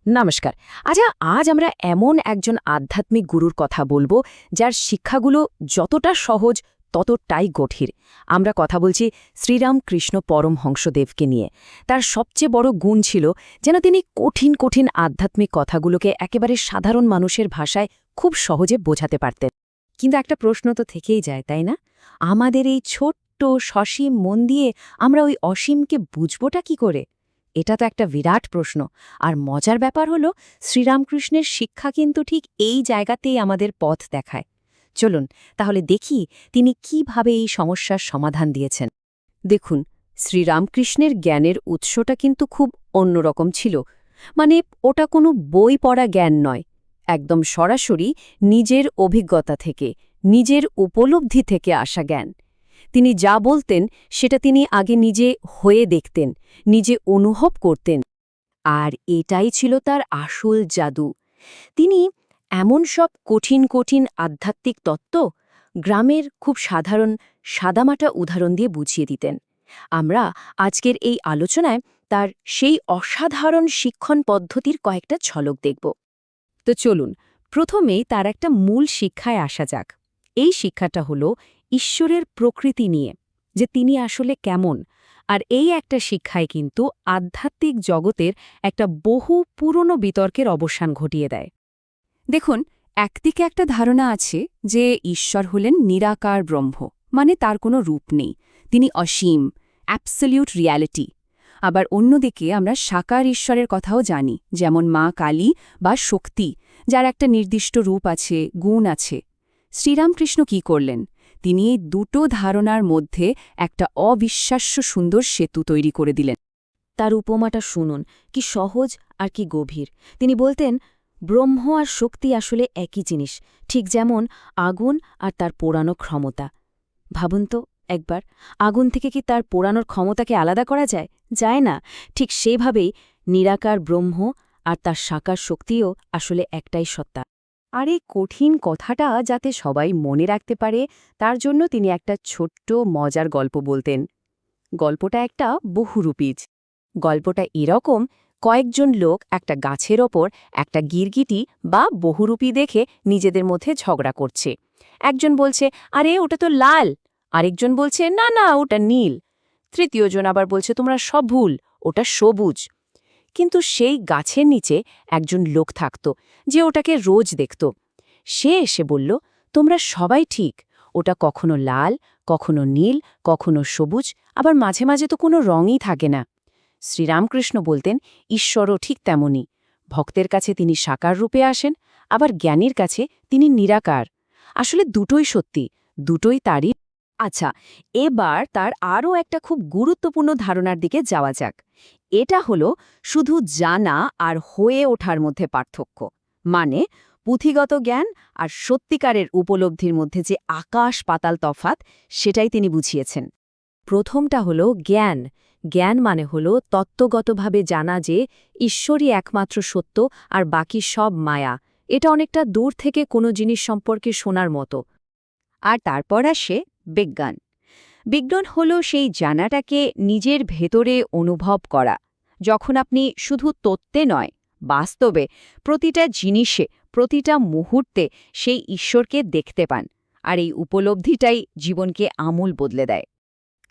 নমস্কার। আচ্ছা, আজ আমরা এমন একজন আধ্যাত্মিক গুরুর কথা বলবো যার শিক্ষাগুলো যতটা সহজ ততটাই গভীর। আমরা কথা বলছি শ্রীরামকৃষ্ণ পরমহংসদেবকে নিয়ে। তার সবচেয়ে বড় গুণ ছিল যেন তিনি কঠিন কঠিন আধ্যাত্মিক কথাগুলোকে একেবারে সাধারণ মানুষের ভাষায় খুব সহজে বোঝাতে পারতেন। কিন্তু একটা প্রশ্ন তো থেকেই যায়, তাই না? আমাদের এই ছোট্ট সসীম মন দিয়ে আমরা ওই অসীমকে বুঝবোটা কি করে? এটা তো একটা বিরাট প্রশ্ন। আর মজার ব্যাপার হলো শ্রীরামকৃষ্ণের শিক্ষা কিন্তু ঠিক এই জায়গাতেই আমাদের পথ দেখায়। চলুন তাহলে দেখি তিনি কিভাবে এই সমস্যার সমাধান দিয়েছেন। দেখুন, শ্রীরামকৃষ্ণের জ্ঞানের উৎসটা কিন্তু খুব অন্যরকম ছিল। মানে ওটা কোনো বই পড়া জ্ঞান নয়, একদম সরাসরি নিজের অভিজ্ঞতা থেকে, নিজের উপলব্ধি থেকে আসা জ্ঞান। তিনি যা বলতেন সেটা তিনি আগে নিজে হয়ে দেখতেন, নিজে অনুভব করতেন। আর এটাই ছিল তার আসল জাদু। তিনি এমন সব কঠিন কঠিন আধ্যাত্মিক তত্ত্ব গ্রামের খুব সাধারণ সাদামাটা উদাহরণ দিয়ে বুঝিয়ে দিতেন। আমরা আজকের এই আলোচনায় তার সেই অসাধারণ শিক্ষণ পদ্ধতির কয়েকটা ঝলক দেখব। তো চলুন প্রথমেই তার একটা মূল শিক্ষায় আসা যাক। এই শিক্ষাটা হলো ঈশ্বরের প্রকৃতি নিয়ে, যে তিনি আসলে কেমন। আর এই একটা শিক্ষায় কিন্তু আধ্যাত্মিক জগতের একটা বহু পুরনো বিতর্কের অবসান ঘটিয়ে দেয়। দেখুন, একদিকে একটা ধারণা আছে যে ঈশ্বর হলেন নিরাকার ব্রহ্ম, মানে তার কোনো রূপ নেই, তিনি অসীম, অ্যাবসলিউট রিয়ালিটি। আবার অন্যদিকে আমরা সাকার ঈশ্বরের কথাও জানি, যেমন মা কালী বা শক্তি, যার একটা নির্দিষ্ট রূপ আছে, গুণ আছে। শ্রীরামকৃষ্ণ কি করলেন? তিনি এই দুটো ধারণার মধ্যে একটা অবিশ্বাস্য সুন্দর সেতু তৈরি করে দিলেন। তার উপমাটা শুনুন, কি সহজ আর কি গভীর। তিনি বলতেন, ব্রহ্ম আর শক্তি আসলে একই জিনিস, ঠিক যেমন আগুন আর তার পোড়ানো ক্ষমতা। ভাবুন তো একবার, আগুন থেকে কি তার পোড়ানোর ক্ষমতাকে আলাদা করা যায়? যায় না। ঠিক সেভাবেই নিরাকার ব্রহ্ম আর তার সাকার শক্তিও আসলে একটাই সত্তা। আর এই কঠিন কথাটা যাতে সবাই মনে রাখতে পারে, তার জন্য তিনি একটা ছোট্ট মজার গল্প বলতেন। গল্পটা একটা বহুরূপীজ। গল্পটা এরকম, কয়েকজন লোক একটা গাছের ওপর একটা গিরগিটি বা বহুরূপী দেখে নিজেদের মধ্যে ঝগড়া করছে। একজন বলছে, আরে ওটা তো লাল। আরেকজন বলছে, না না ওটা নীল। তৃতীয়জন আবার বলছে, তোমরা সব ভুল, ওটা সবুজ। কিন্তু সেই গাছের নিচে একজন লোক থাকত, যে ওটাকে রোজ দেখত। সে এসে বলল, তোমরা সবাই ঠিক, ওটা কখনো লাল, কখনো নীল, কখনো সবুজ, আবার মাঝে মাঝে তো কোনো রঙই থাকে না। শ্রীরামকৃষ্ণ বলতেন, ঈশ্বরও ঠিক তেমনই। ভক্তের কাছে তিনি সাকার রূপে আসেন, আবার জ্ঞানীর কাছে তিনি নিরাকার। আসলে দুটোই সত্যি, দুটোই তারই। আচ্ছা, এবার তার আরও একটা খুব গুরুত্বপূর্ণ ধারণার দিকে যাওয়া যাক। এটা হলো শুধু জানা আর হয়ে ওঠার মধ্যে পার্থক্য। মানে পুঁথিগত জ্ঞান আর সত্যিকারের উপলব্ধির মধ্যে যে আকাশ পাতাল তফাত, সেটাই তিনি বুঝিয়েছেন। প্রথমটা হলো জ্ঞান। জ্ঞান মানে হলো তত্ত্বগতভাবে জানা যে ঈশ্বরই একমাত্র সত্য আর বাকি সব মায়া। এটা অনেকটা দূর থেকে কোনো জিনিস সম্পর্কে শোনার মতো। আর তারপর আসে বিজ্ঞান। বিজ্ঞান হলো সেই জানাটাকে নিজের ভেতরে অনুভব করা, যখন আপনি শুধু তত্ত্বে নয়, বাস্তবে প্রতিটা জিনিসে, প্রতিটা মুহূর্তে সেই ঈশ্বরকে দেখতে পান। আর এই উপলব্ধিটাই জীবনকে আমূল বদলে দেয়।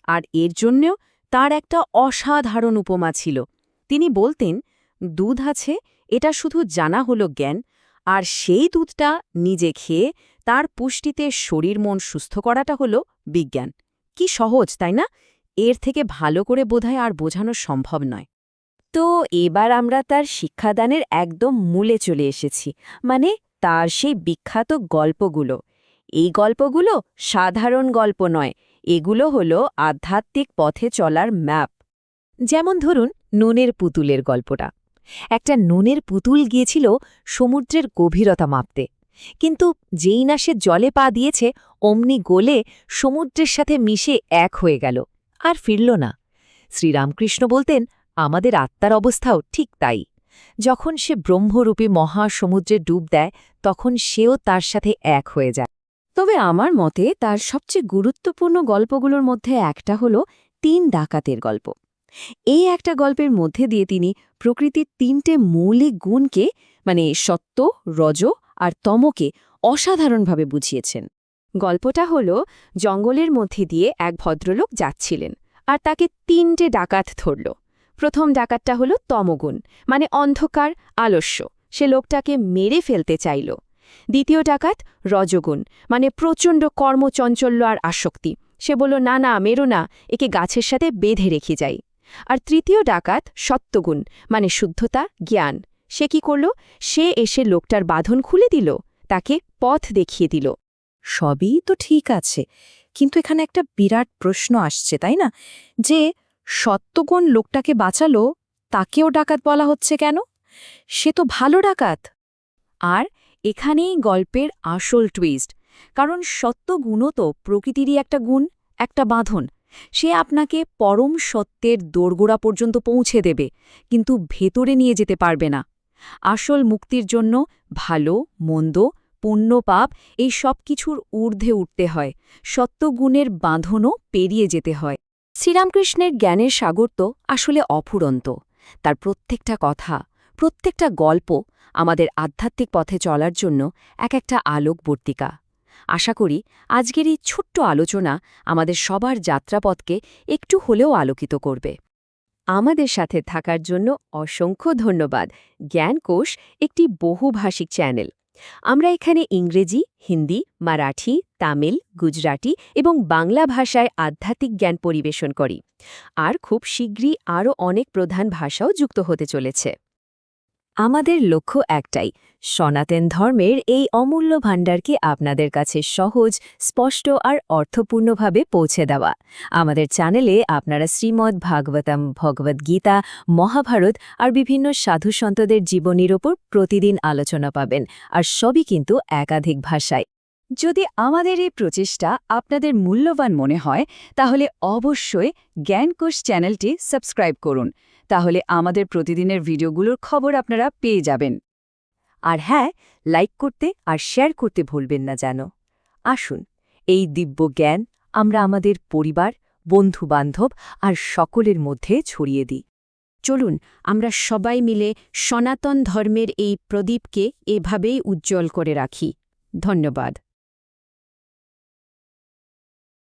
আর এর জন্যও তার একটা অসাধারণ উপমা ছিল। তিনি বলতেন, দুধ আছে, এটা শুধু জানা হলো জ্ঞান, আর সেই দুধটা নিজে খেয়ে তার পুষ্টিতে শরীর মন সুস্থ করাটা হলো বিজ্ঞান। কি সহজ, তাই না? এর থেকে ভালো করে বোধহয় আর বোঝানো সম্ভব নয়। তো এবার আমরা তার শিক্ষাদানের একদম মূলে চলে এসেছি, মানে তার সেই বিখ্যাত গল্পগুলো। এই গল্পগুলো সাধারণ গল্প নয়, এগুলো হলো আধ্যাত্মিক পথে চলার ম্যাপ। যেমন ধরুন নুনের পুতুলের গল্পটা। একটা নুনের পুতুল গিয়েছিল সমুদ্রের গভীরতা মাপতে, কিন্তু যেই না সে জলে পা দিয়েছে অমনি গলে সমুদ্রের সাথে মিশে এক হয়ে গেল, আর ফিরল না। শ্রীরামকৃষ্ণ বলতেন, আমাদের আত্মার অবস্থাও ঠিক তাই। যখন সে ব্রহ্মরূপী মহাসমুদ্রে ডুব দেয়, তখন সেও তার সাথে এক হয়ে যায়। তবে আমার মতে তার সবচেয়ে গুরুত্বপূর্ণ গল্পগুলোর মধ্যে একটা হলো তিন ডাকাতের গল্প। এই একটা গল্পের মধ্যে দিয়ে তিনি প্রকৃতির ৩টে মৌলিক গুণকে সত্ত্ব, রজ আর তমকে অসাধারণভাবে বুঝিয়েছেন। গল্পটা হল জঙ্গলের মধ্যে দিয়ে এক ভদ্রলোক যাচ্ছিলেন আর তাকে ৩টে ডাকাত ধরল। প্রথম ডাকাতটা হল তমগুণ, অন্ধকার, আলস্য, সে লোকটাকে মেরে ফেলতে চাইল। দ্বিতীয় ডাকাত রজগুণ, প্রচণ্ড কর্মচঞ্চল্য আর আসক্তি, সে বলল না না মেরো না, একে গাছের সাথে বেঁধে রেখে যাই। আর তৃতীয় ডাকাত সত্যগুণ, শুদ্ধতা, জ্ঞান, সে কি করল, সে এসে লোকটার বাঁধন খুলে দিল, তাকে পথ দেখিয়ে দিল। সবই তো ঠিক আছে, কিন্তু এখানে একটা বিরাট প্রশ্ন আসছে, তাই না? যে সত্যগুণ লোকটাকে বাঁচালো, তাকেও ডাকাত বলা হচ্ছে কেন? সে তো ভালো ডাকাত। আর এখানেই গল্পের আসল টুইস্ট, কারণ সত্যগুণও তো প্রকৃতিরই একটা গুণ, একটা বাঁধন। সে আপনাকে পরম সত্যের দোরগোড়া পর্যন্ত পৌঁছে দেবে, কিন্তু ভেতরে নিয়ে যেতে পারবে না। আসল মুক্তির জন্য ভালো, মন্দ, পুণ্য, পাপ এই সব কিছুর ঊর্ধ্বে উঠতে হয়, সত্যগুণের বাঁধনও পেরিয়ে যেতে হয়। শ্রীরামকৃষ্ণের জ্ঞানের সাগর তো আসলে অফুরন্ত। তার প্রত্যেকটা কথা, প্রত্যেকটা গল্প আমাদের আধ্যাত্মিক পথে চলার জন্য এক একটা আলোকবর্তিকা। আশা করি আজকের এই ছোট্ট আলোচনা আমাদের সবার যাত্রাপথকে একটু হলেও আলোকিত করবে। আমাদের সাথে থাকার জন্য অসংখ্য ধন্যবাদ। জ্ঞানকোষ একটি বহুভাষিক চ্যানেল। আমরা এখানে ইংরেজি, হিন্দি, মারাঠি, তামিল, গুজরাটি এবং বাংলা ভাষায় আধ্যাত্মিক জ্ঞান পরিবেশন করি। আর খুব শীঘ্রই আরও অনেক প্রধান ভাষাও যুক্ত হতে চলেছে। আমাদের লক্ষ্য একটাই, সনাতন ধর্মের এই অমূল্য ভাণ্ডারকে আপনাদের কাছে সহজ, স্পষ্ট আর অর্থপূর্ণভাবে পৌঁছে দেওয়া। আমাদের চ্যানেলে আপনারা শ্রীমদ্ ভাগবতম, ভগবদ্গীতা, মহাভারত আর বিভিন্ন সাধুসন্তদের জীবনীর ওপর প্রতিদিন আলোচনা পাবেন, আর সবই কিন্তু একাধিক ভাষায়। যদি আমাদের এই প্রচেষ্টা আপনাদের মূল্যবান মনে হয়, তাহলে অবশ্যই জ্ঞানকোষ চ্যানেলটি সাবস্ক্রাইব করুন। তাহলে আমাদের প্রতিদিনের ভিডিওগুলোর খবর আপনারা পেয়ে যাবেন। আর হ্যাঁ, লাইক করতে আর শেয়ার করতে ভুলবেন না যেন। আসুন, এই দিব্য জ্ঞান আমরা আমাদের পরিবার, বন্ধু-বান্ধব আর সকলের মধ্যে ছড়িয়ে দিই। চলুন আমরা সবাই মিলে সনাতন ধর্মের এই প্রদীপকে এভাবেই উজ্জ্বল করে রাখি। ধন্যবাদ।